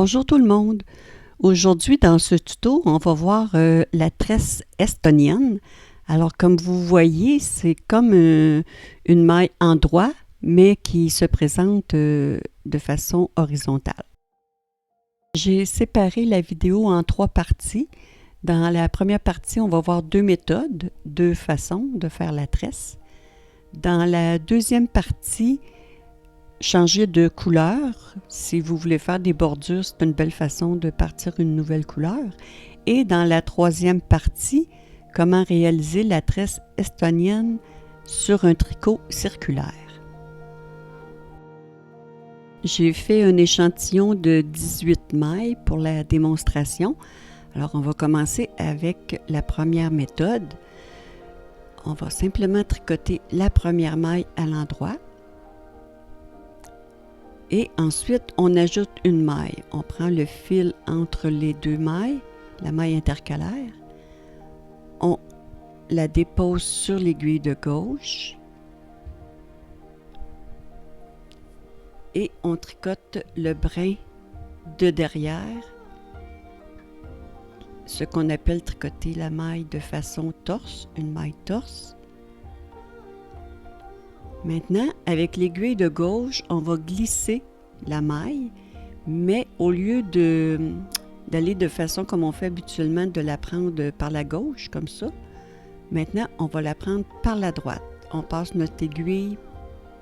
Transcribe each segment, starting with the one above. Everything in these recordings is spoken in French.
Bonjour tout le monde. Aujourd'hui, dans ce tuto, on va voir la tresse estonienne. Alors, comme vous voyez, c'est comme une maille en droit, mais qui se présente de façon horizontale. J'ai séparé la vidéo en 3 parties. Dans la première partie, on va voir 2 méthodes, 2 façons de faire la tresse. Dans la deuxième partie, changer de couleur. Si vous voulez faire des bordures, c'est une belle façon de partir une nouvelle couleur. Et dans la troisième partie, comment réaliser la tresse estonienne sur un tricot circulaire. J'ai fait un échantillon de 18 mailles pour la démonstration. Alors, on va commencer avec la première méthode. On va simplement tricoter la première maille à l'endroit. Et ensuite, on ajoute une maille. On prend le fil entre les 2 mailles, la maille intercalaire. On la dépose sur l'aiguille de gauche. Et on tricote le brin de derrière, ce qu'on appelle tricoter la maille de façon torse, une maille torse. Maintenant, avec l'aiguille de gauche, on va glisser la maille, mais au lieu d'aller de façon comme on fait habituellement, de la prendre par la gauche, comme ça, maintenant, on va la prendre par la droite. On passe notre aiguille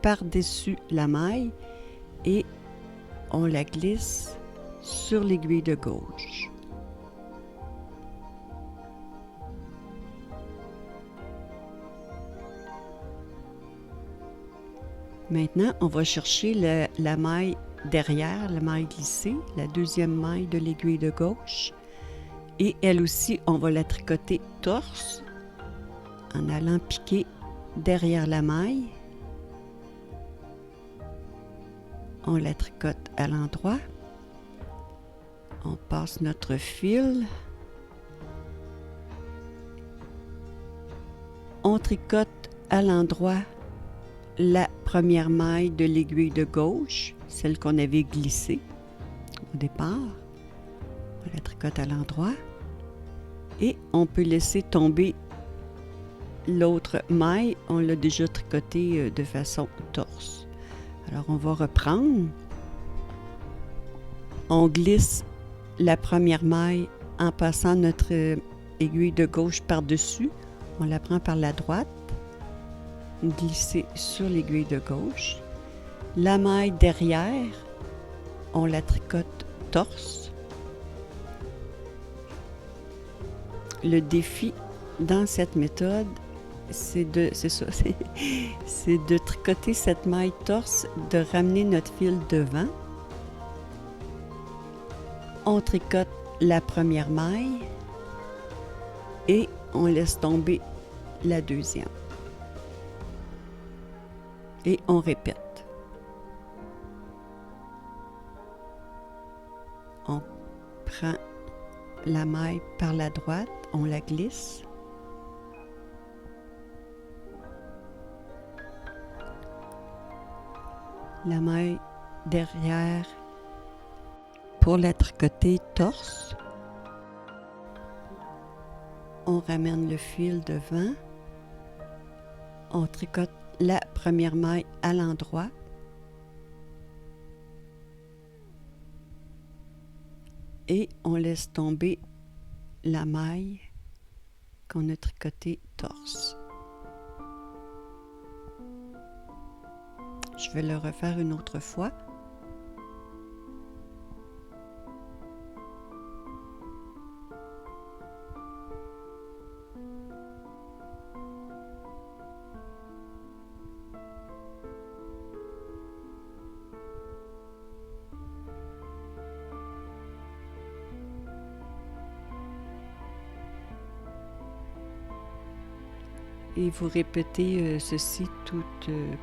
par-dessus la maille et on la glisse sur l'aiguille de gauche. Maintenant, on va chercher la maille derrière, la maille glissée, la deuxième maille de l'aiguille de gauche. Et elle aussi, on va la tricoter torse en allant piquer derrière la maille. On la tricote à l'endroit. On passe notre fil. On tricote à l'endroit la première maille de l'aiguille de gauche, celle qu'on avait glissée au départ. On la tricote à l'endroit et on peut laisser tomber l'autre maille. On l'a déjà tricotée de façon torse. Alors on va reprendre. On glisse la première maille en passant notre aiguille de gauche par-dessus. On la prend par la droite. Glisser sur l'aiguille de gauche. La maille derrière, on la tricote torse. Le défi dans cette méthode, c'est de tricoter cette maille torse, de ramener notre fil devant. On tricote la première maille et on laisse tomber la deuxième. Et on répète. On prend la maille par la droite, on la glisse. La maille derrière pour la tricoter torse. On ramène le fil devant. On tricote la première maille à l'endroit. Et on laisse tomber la maille qu'on a tricotée torse. Je vais le refaire une autre fois. Et vous répétez ceci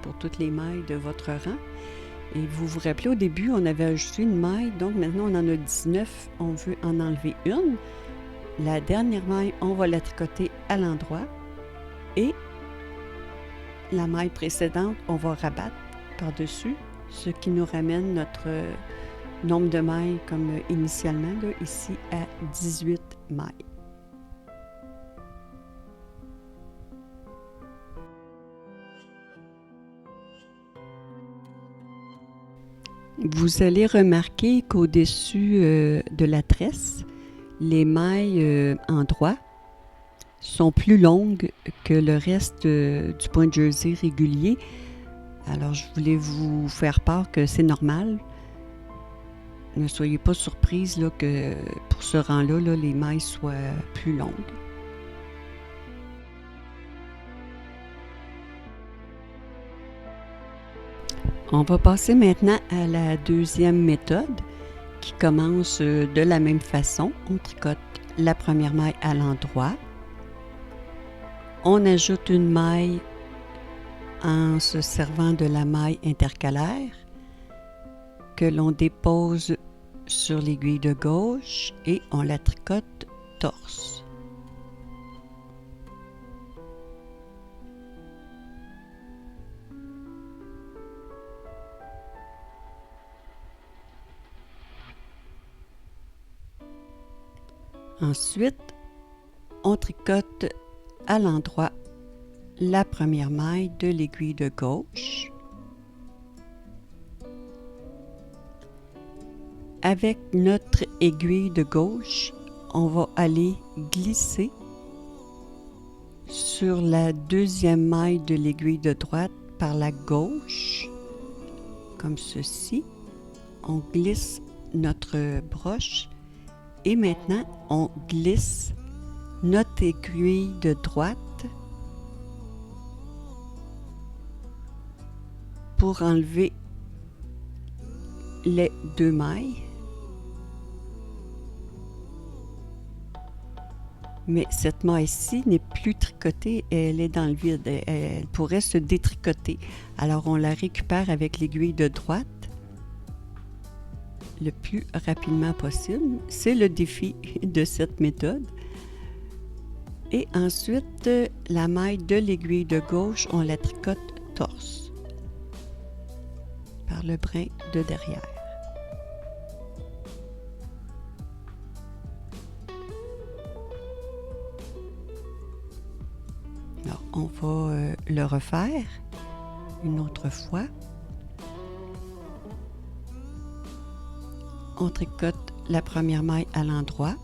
pour toutes les mailles de votre rang. Et vous vous rappelez, au début, on avait ajouté une maille, donc maintenant on en a 19, on veut en enlever une. La dernière maille, on va la tricoter à l'endroit. Et la maille précédente, on va rabattre par-dessus, ce qui nous ramène Nombre de mailles comme initialement, là, ici à 18 mailles. Vous allez remarquer qu'au-dessus de la tresse, les mailles en droit sont plus longues que le reste du point de jersey régulier. Alors, je voulais vous faire part que c'est normal. Ne soyez pas surprise là, que pour ce rang-là, là, les mailles soient plus longues. On va passer maintenant à la deuxième méthode qui commence de la même façon. On tricote la première maille à l'endroit. On ajoute une maille en se servant de la maille intercalaire que l'on dépose sur l'aiguille de gauche et on la tricote torse. Ensuite, on tricote à l'endroit la première maille de l'aiguille de gauche. Avec notre aiguille de gauche, on va aller glisser sur la deuxième maille de l'aiguille de droite par la gauche, comme ceci. On glisse notre broche et maintenant on glisse notre aiguille de droite pour enlever les deux mailles. Mais cette maille-ci n'est plus tricotée, elle est dans le vide, elle pourrait se détricoter. Alors on la récupère avec l'aiguille de droite le plus rapidement possible. C'est le défi de cette méthode. Et ensuite, la maille de l'aiguille de gauche, on la tricote torse par le brin de derrière. Alors, on va le refaire une autre fois. On tricote la première maille à l'endroit.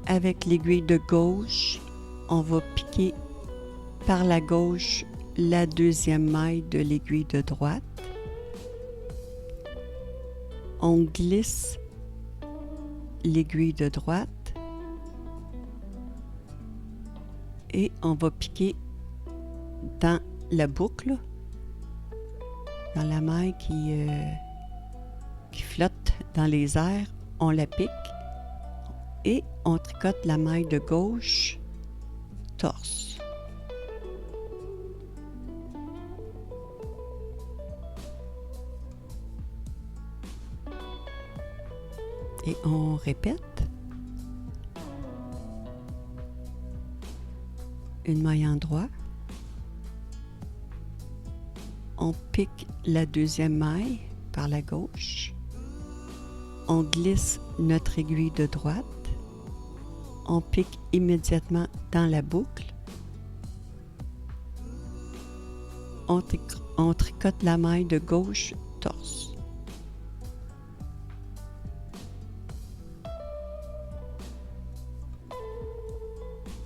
Avec l'aiguille de gauche, on va piquer par la gauche la deuxième maille de l'aiguille de droite. On glisse l'aiguille de droite et on va piquer dans la boucle, dans la maille qui flotte dans les airs. On la pique et on tricote la maille de gauche torse. Et on répète. Une maille en droit. On pique la deuxième maille par la gauche. On glisse notre aiguille de droite. On pique immédiatement dans la boucle. On tricote la maille de gauche torse.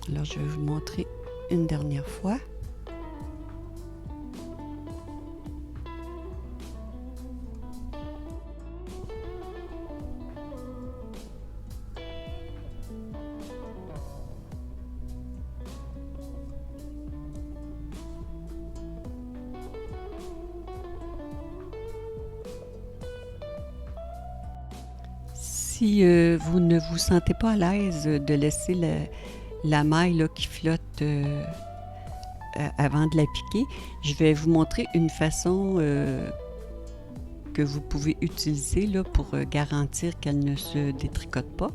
Alors, je vais vous montrer une dernière fois. Si vous ne vous sentez pas à l'aise de laisser la maille là, qui flotte avant de la piquer, je vais vous montrer une façon que vous pouvez utiliser là, pour garantir qu'elle ne se détricote pas.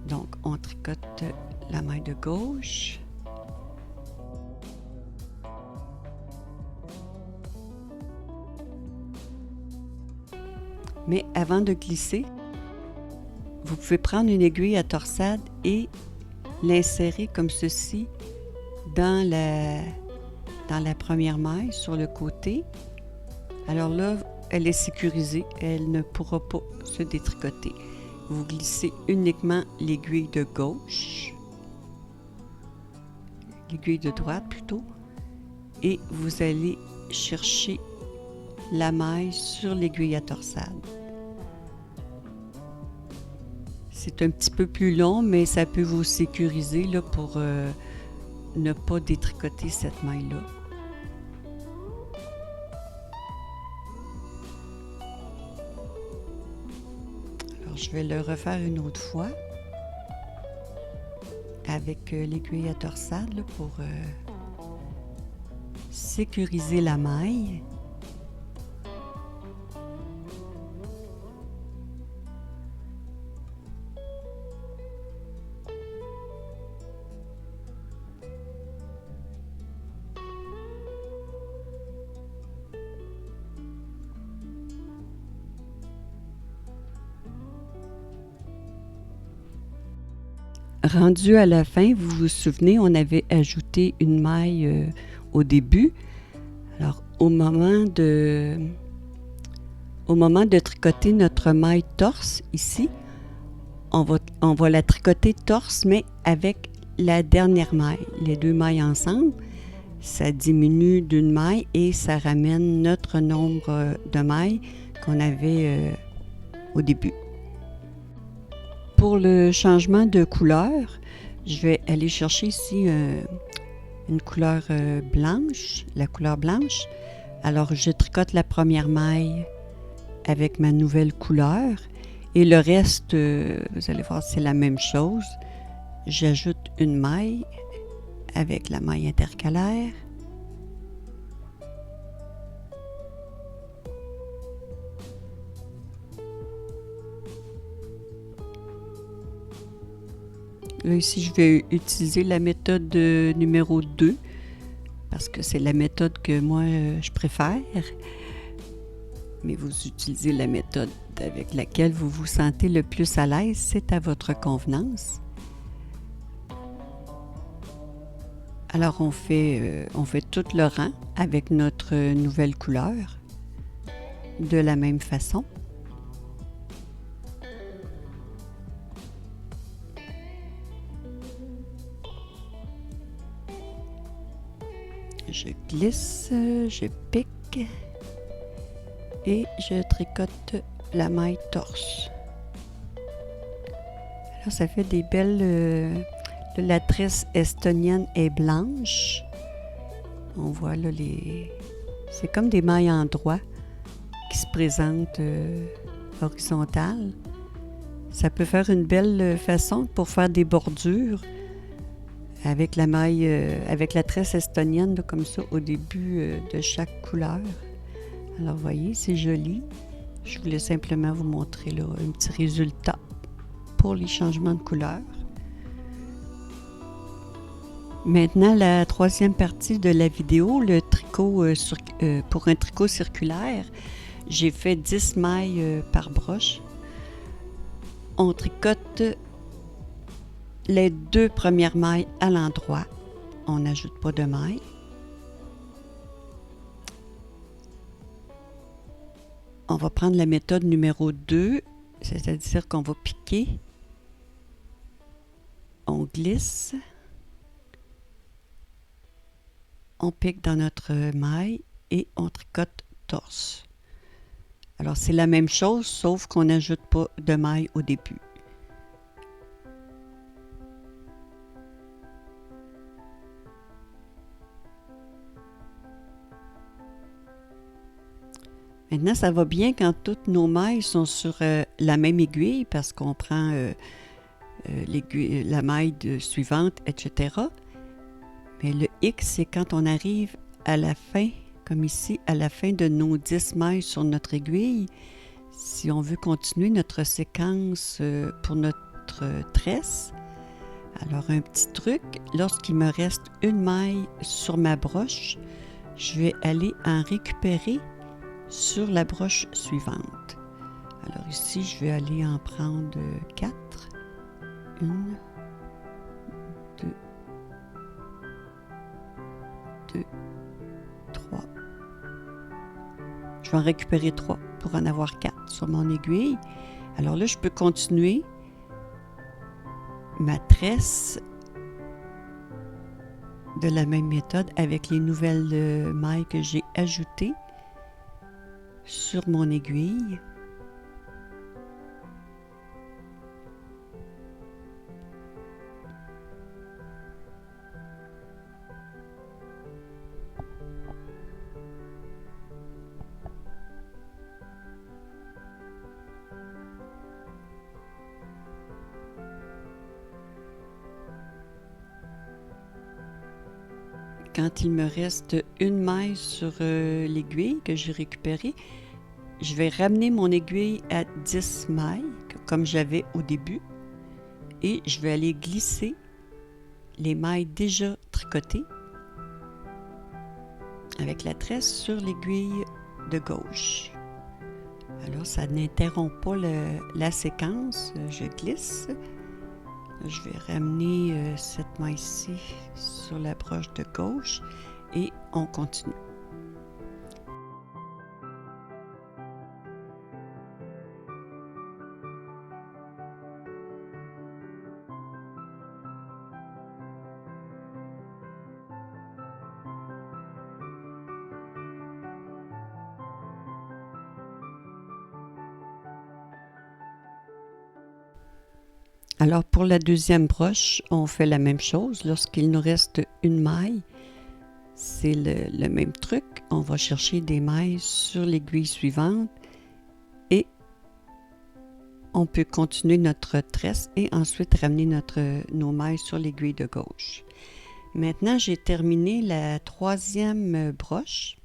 Donc, on tricote la maille de gauche. Mais avant de glisser, vous pouvez prendre une aiguille à torsade et l'insérer comme ceci dans la première maille sur le côté. Alors là, elle est sécurisée, elle ne pourra pas se détricoter. Vous glissez uniquement l'aiguille de gauche, l'aiguille de droite plutôt, et vous allez chercher la maille sur l'aiguille à torsade. C'est un petit peu plus long, mais ça peut vous sécuriser là, pour ne pas détricoter cette maille-là. Alors, je vais le refaire une autre fois avec l'aiguille à torsade là, pour sécuriser la maille. Rendu à la fin, vous vous souvenez, on avait ajouté une maille au début. Alors, au moment de tricoter notre maille torse, ici, on va la tricoter torse, mais avec la dernière maille. Les deux mailles ensemble, ça diminue d'une maille et ça ramène notre nombre de mailles qu'on avait au début. Pour le changement de couleur, je vais aller chercher ici une couleur blanche, la couleur blanche. Alors, je tricote la première maille avec ma nouvelle couleur et le reste, vous allez voir, c'est la même chose. J'ajoute une maille avec la maille intercalaire. Là, ici, je vais utiliser la méthode numéro 2 parce que c'est la méthode que moi, je préfère. Mais vous utilisez la méthode avec laquelle vous vous sentez le plus à l'aise, c'est à votre convenance. Alors, on fait tout le rang avec notre nouvelle couleur de la même façon. Je glisse, je pique et je tricote la maille torse. Alors, ça fait des belles... la tresse estonienne est blanche. On voit là c'est comme des mailles en droit qui se présentent horizontales. Ça peut faire une belle façon pour faire des bordures avec la maille, avec la tresse estonienne là, comme ça au début de chaque couleur. Alors vous voyez, c'est joli. Je voulais simplement vous montrer là, un petit résultat pour les changements de couleur. Maintenant, la troisième partie de la vidéo, le tricot pour un tricot circulaire. J'ai fait 10 mailles par broche. On tricote les 2 premières mailles à l'endroit. On n'ajoute pas de mailles. On va prendre la méthode numéro 2, c'est-à-dire qu'on va piquer. On glisse. On pique dans notre maille et on tricote torse. Alors, c'est la même chose, sauf qu'on n'ajoute pas de maille au début. Maintenant, ça va bien quand toutes nos mailles sont sur la même aiguille parce qu'on prend la maille suivante, etc. Mais le X, c'est quand on arrive à la fin, comme ici, à la fin de nos 10 mailles sur notre aiguille. Si on veut continuer notre séquence pour notre tresse, alors un petit truc, lorsqu'il me reste une maille sur ma broche, je vais aller en récupérer sur la broche suivante. ici, je vais aller en prendre 4. 1, 2, 2, 3. Je vais en récupérer 3 pour en avoir 4 sur mon aiguille. Alors là, je peux continuer ma tresse de la même méthode avec les nouvelles mailles que j'ai ajoutées sur mon aiguille. Quand il me reste une maille sur l'aiguille que j'ai récupérée, je vais ramener mon aiguille à 10 mailles, comme j'avais au début, et je vais aller glisser les mailles déjà tricotées avec la tresse sur l'aiguille de gauche. Alors, ça n'interrompt pas la séquence, je glisse. Je vais ramener cette maille-ci sur la broche de gauche et on continue. Alors pour la deuxième broche, on fait la même chose. Lorsqu'il nous reste une maille, c'est le même truc. On va chercher des mailles sur l'aiguille suivante et on peut continuer notre tresse et ensuite ramener nos mailles sur l'aiguille de gauche. Maintenant, j'ai terminé la troisième broche.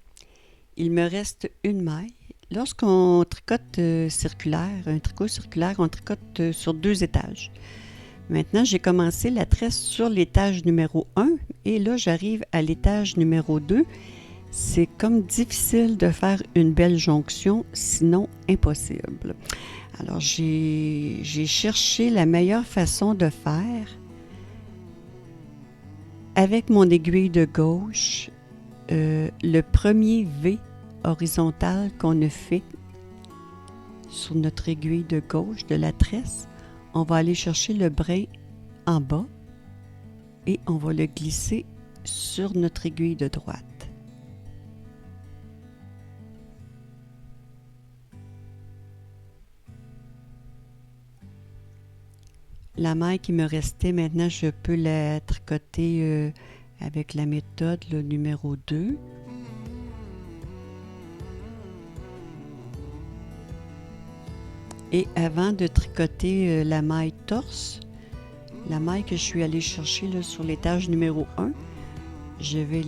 Il me reste une maille. Lorsqu'on tricote un tricot circulaire, on tricote sur 2 étages. Maintenant, j'ai commencé la tresse sur l'étage numéro 1 et là, j'arrive à l'étage numéro 2. C'est comme difficile de faire une belle jonction, sinon impossible. Alors, j'ai cherché la meilleure façon de faire avec mon aiguille de gauche, le premier V horizontal qu'on a fait sur notre aiguille de gauche de la tresse, on va aller chercher le brin en bas et on va le glisser sur notre aiguille de droite. La maille qui me restait, maintenant je peux la tricoter avec la méthode le numéro 2. Et avant de tricoter la maille torse, la maille que je suis allée chercher là, sur l'étage numéro 1, je vais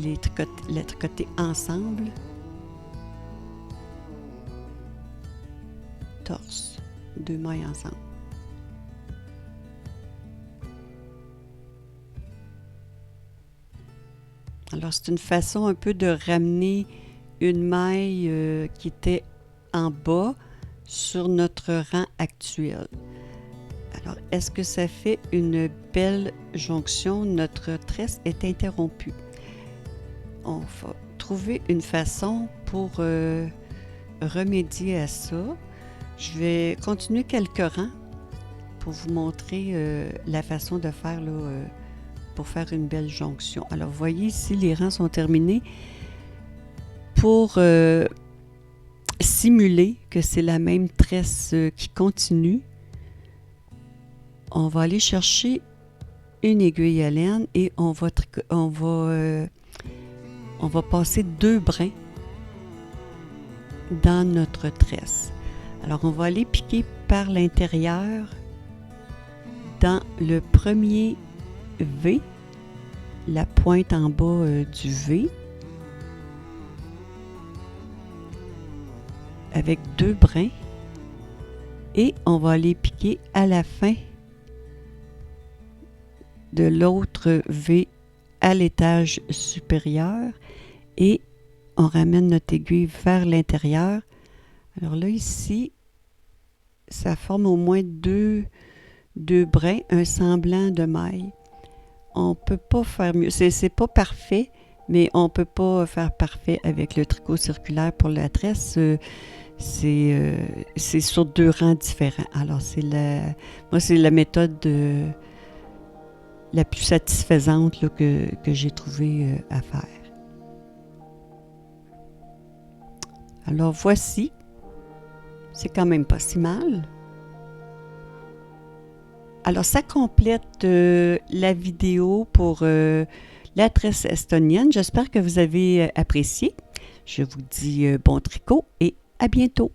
la tricoter ensemble. Torse, 2 mailles ensemble. Alors c'est une façon un peu de ramener une maille qui était en bas sur notre rang actuel. Alors, est-ce que ça fait une belle jonction? Notre tresse est interrompue. On va trouver une façon pour remédier à ça. Je vais continuer quelques rangs pour vous montrer la façon de faire là, pour faire une belle jonction. Alors, vous voyez ici, les rangs sont terminés. Pour simuler que c'est la même tresse qui continue, on va aller chercher une aiguille à laine et on va passer 2 brins dans notre tresse. Alors on va aller piquer par l'intérieur dans le premier V, la pointe en bas du V, avec 2 brins, et on va aller piquer à la fin de l'autre V à l'étage supérieur et on ramène notre aiguille vers l'intérieur. Alors là, ici, ça forme au moins deux brins, un semblant de maille. On peut pas faire mieux. C'est pas parfait, mais on peut pas faire parfait avec le tricot circulaire pour la tresse. C'est sur deux rangs différents. Alors, moi, c'est la méthode la plus satisfaisante là, que j'ai trouvé à faire. Alors, voici. C'est quand même pas si mal. Alors, ça complète la vidéo pour la tresse estonienne. J'espère que vous avez apprécié. Je vous dis bon tricot et à bientôt.